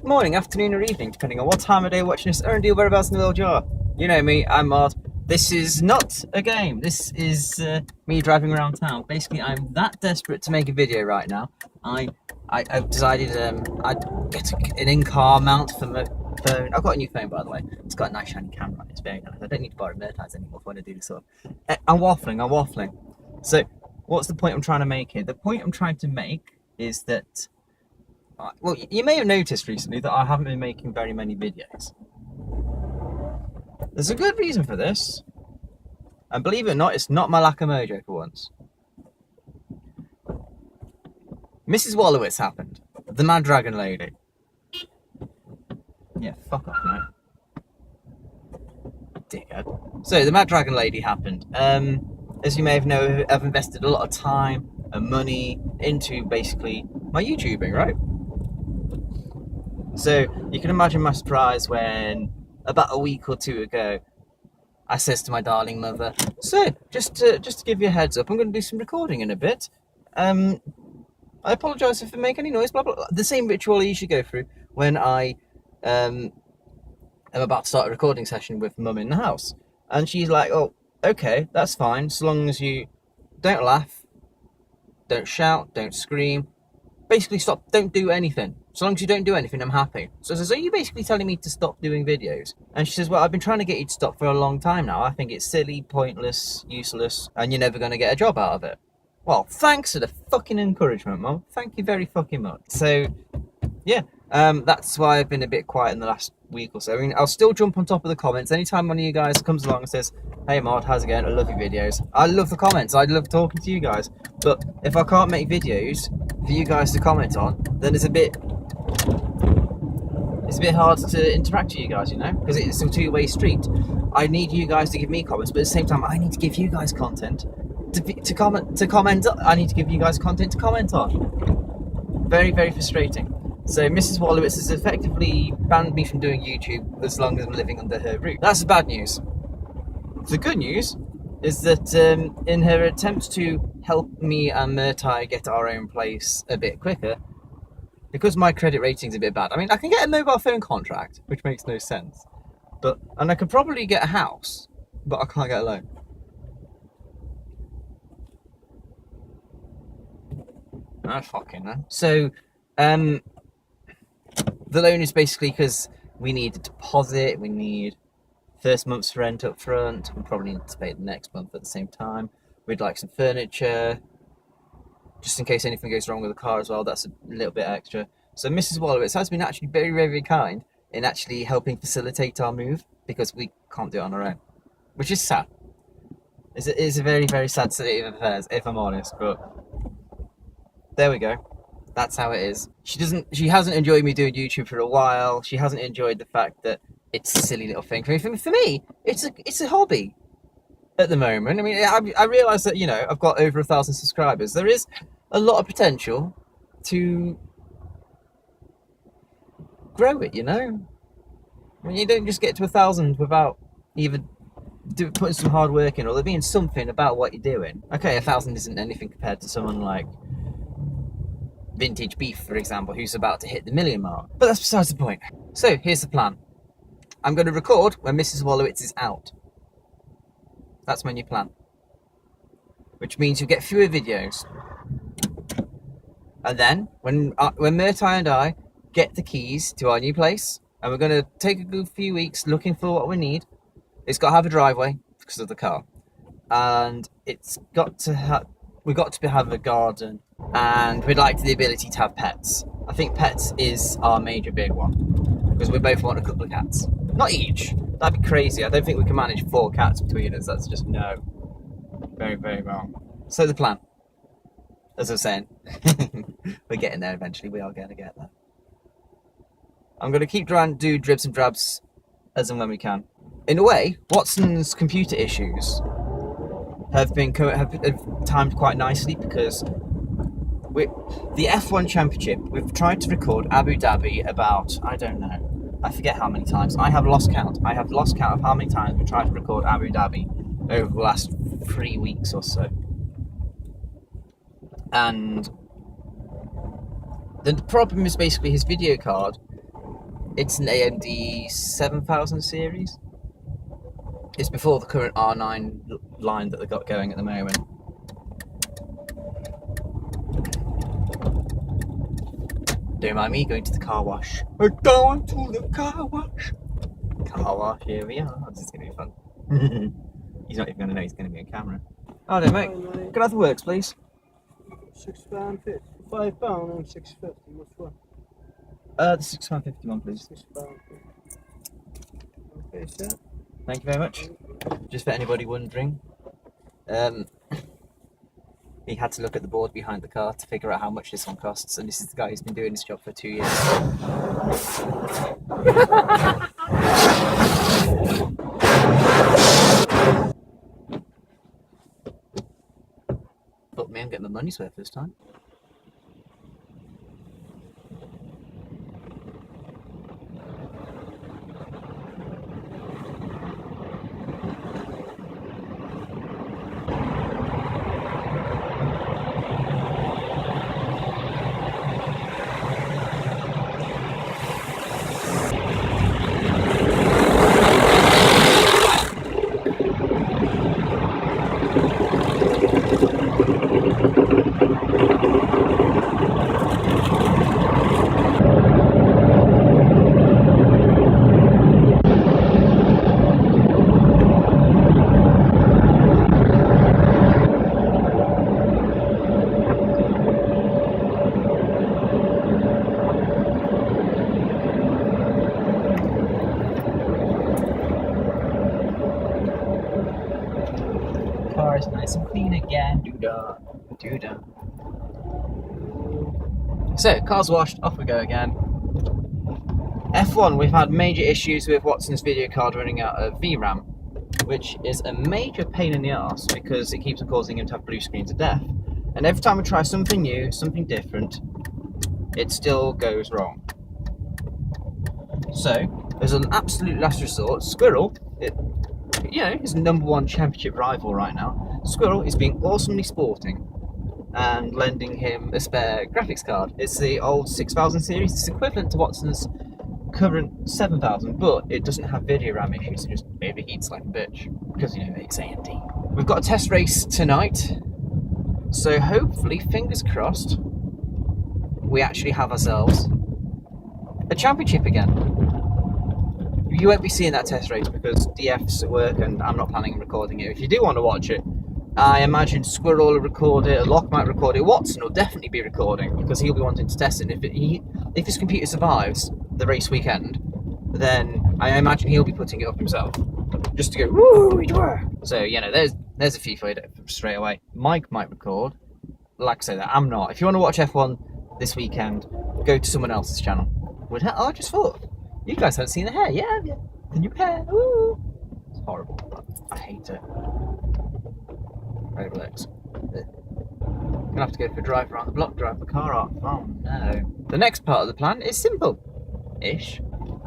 morning, afternoon or evening, depending on what time of day you're watching this, or indeed whereabouts in the world you are. You know me, I'm MoD. This is not a game, this is me driving around town. Basically, I'm that desperate to make a video right now. I've decided I'd get an in-car mount for my phone. I've got a new phone, by the way. It's got a nice shiny camera on it, it's very nice. I don't need to borrow Mertides anymore when I do this sort of... I'm waffling. So, what's the point I'm trying to make here? The point I'm trying to make is that... Well, you may have noticed recently that I haven't been making very many videos. There's a good reason for this. And believe it or not, it's not my lack of mojo for once. Mrs Walowitz happened. The Mad Dragon Lady. Yeah, fuck off, mate. Dickhead. So, the Mad Dragon Lady happened. As you may have known, I've invested a lot of time and money into basically my YouTubing, right? So you can imagine my surprise when about a week or two ago I says to my darling mother, so just to give you a heads up, I'm going to do some recording in a bit. I apologise if I make any noise, blah, blah, blah. The same ritual I usually go through when I am about to start a recording session with mum in the house. And she's like, oh, okay, that's fine, so long as you don't laugh, don't shout, don't scream. Basically stop, don't do anything. So long as you don't do anything, I'm happy. So are you basically telling me to stop doing videos? And she says, well, I've been trying to get you to stop for a long time now. I think it's silly, pointless, useless, and you're never going to get a job out of it. Well, thanks for the fucking encouragement, Mum. Thank you very fucking much. So, yeah, that's why I've been a bit quiet in the last week or so. I mean, I'll still jump on top of the comments. Anytime one of you guys comes along and says, hey, MoD, how's it going? I love your videos. I love the comments. I love talking to you guys. But if I can't make videos for you guys to comment on, then it's a bit hard to interact with you guys, you know, because it's a two-way street. I need you guys to give me comments, but at the same time, I need to give you guys content to comment. I need to give you guys content to comment on. Very, very frustrating. So Mrs Walowitz has effectively banned me from doing YouTube as long as I'm living under her roof. That's the bad news. The good news is that in her attempt to help me and Mertai get our own place a bit quicker, because my credit rating's a bit bad. I mean, I can get a mobile phone contract, which makes no sense. And I could probably get a house, but I can't get a loan. That's fucking man. So, the loan is basically because we need a deposit, we need first month's rent up front, we probably need to pay the next month at the same time. We'd like some furniture, just in case anything goes wrong with the car as well. That's a little bit extra. So Mrs Walowitz has been actually very, very kind in actually helping facilitate our move, because we can't do it on our own, which is sad. It's a very, very sad state of affairs, if I'm honest, but there we go. That's how it is. She hasn't enjoyed me doing YouTube for a while. She hasn't enjoyed the fact that it's a silly little thing. For me, it's a hobby at the moment. I mean, I realise that, you know, I've got over 1,000 subscribers. There is a lot of potential to grow it, you know? I mean, you don't just get to 1,000 without even putting some hard work in, or there being something about what you're doing. Okay, 1,000 isn't anything compared to someone like Vintage Beef, for example, who's about to hit the 1 million mark. But that's besides the point. So, here's the plan. I'm going to record when Mrs Walowitz is out. That's my new plan. Which means you'll get fewer videos. And then, when Mertai and I get the keys to our new place, and we're going to take a good few weeks looking for what we need. It's got to have a driveway because of the car. And we've got to have a garden. And we'd like the ability to have pets. I think pets is our major big one, because we both want a couple of cats. Not each. That'd be crazy. I don't think we can manage 4 cats between us. That's just no. Very, very wrong. So the plan, as I was saying, we're getting there eventually. We are going to get there. I'm going to keep trying to do dribs and drabs as and when we can. In a way, Watson's computer issues have timed quite nicely, because the F1 Championship, we've tried to record Abu Dhabi about, I don't know, I forget how many times. I have lost count. I have lost count of how many times we tried to record Abu Dhabi over the last 3 weeks or so. And the problem is basically his video card It's an AMD 7000 series. It's before the current R9 line that they've got going at the moment. Don't mind me going to the car wash. We're going to the car wash. Car wash, here we are. This is going to be fun. He's not even going to know he's going to be on camera. Oh, no, mate. Can I have the works, please? £6.50. £5 and £6.50. Which one? The £6.50 one, please. £6.50. Okay, sir. Thank you very much. Just for anybody wondering, he had to look at the board behind the car to figure out how much this one costs, and this is the guy who's been doing this job for 2 years. But me, I'm getting my money's worth this time. Car is nice and clean again. Doo-dah, doo-dah. So, car's washed, off we go again. F1, we've had major issues with Watson's video card running out of VRAM, which is a major pain in the arse because it keeps on causing him to have blue screens of death. And every time we try something new, something different, it still goes wrong. So, as an absolute last resort, Squirrel, his #1 championship rival right now, Squirrel is being awesomely sporting and lending him a spare graphics card. It's the old 6000 series. It's equivalent to Watson's current 7000, but it doesn't have video RAM issues. It just overheats like a bitch because it's AMD. We've got a test race tonight, so hopefully, fingers crossed, we actually have ourselves a championship again. You won't be seeing that test race because DF's at work and I'm not planning on recording it. If you do want to watch it, I imagine Squirrel will record it, Locke might record it, Watson will definitely be recording because he'll be wanting to test it. If his computer survives the race weekend, then I imagine he'll be putting it up himself just to go, woo, we were. So, there's a few for you straight away. Mike might record. Like I say, that I'm not. If you want to watch F1 this weekend, go to someone else's channel. I just thought, you guys haven't seen the hair. Yeah. The new hair. Ooh. It's horrible. I hate it. Rolex. Gonna have to go for a drive around the block, drive the car off. Oh no. The next part of the plan is simple-ish.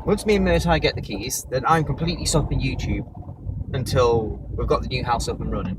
Once me and Murtai get the keys, then I'm completely stopping YouTube until we've got the new house up and running.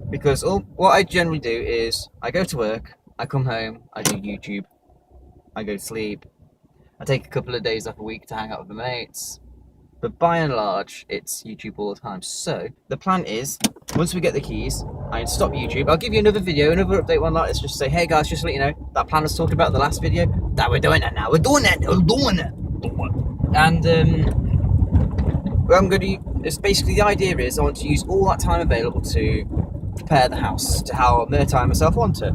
Because what I generally do is I go to work, I come home, I do YouTube, I go to sleep, I take a couple of days off a week to hang out with the mates, but by and large, it's YouTube all the time. So the plan is, once we get the keys, I stop YouTube. I'll give you another video, another update one like this, just say, hey guys, just to let you know, that plan I was talking about in the last video, that we're doing it now. We're doing it. And what I'm going to do is basically the idea is I want to use all that time available to prepare the house to how Murtai and myself want it.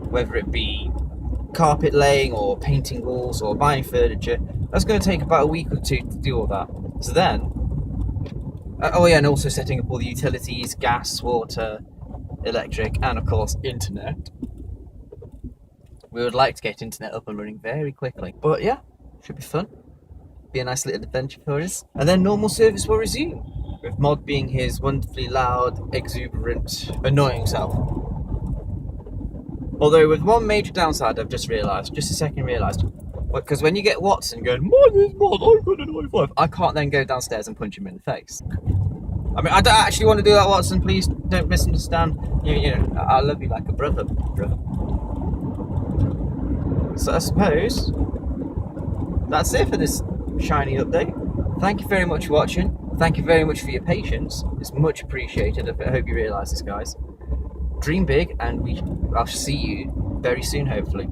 Whether it be carpet laying or painting walls or buying furniture, that's going to take about a week or two to do all that. So then, and also setting up all the utilities, gas, water, electric, and of course internet. We would like to get internet up and running very quickly, but yeah, should be fun. Be a nice little adventure for us. And then normal service will resume, with MoD being his wonderfully loud, exuberant, annoying self. Although with one major downside I've just a second realised, because when you get Watson going, MoD is MoD, I'm good at 95, I can't then go downstairs and punch him in the face. I mean, I don't actually want to do that, Watson, please don't misunderstand. I love you like a brother. So I suppose that's it for this shiny update. Thank you very much for watching. Thank you very much for your patience. It's much appreciated. I hope you realise this, guys. Dream big, and I'll see you very soon, hopefully.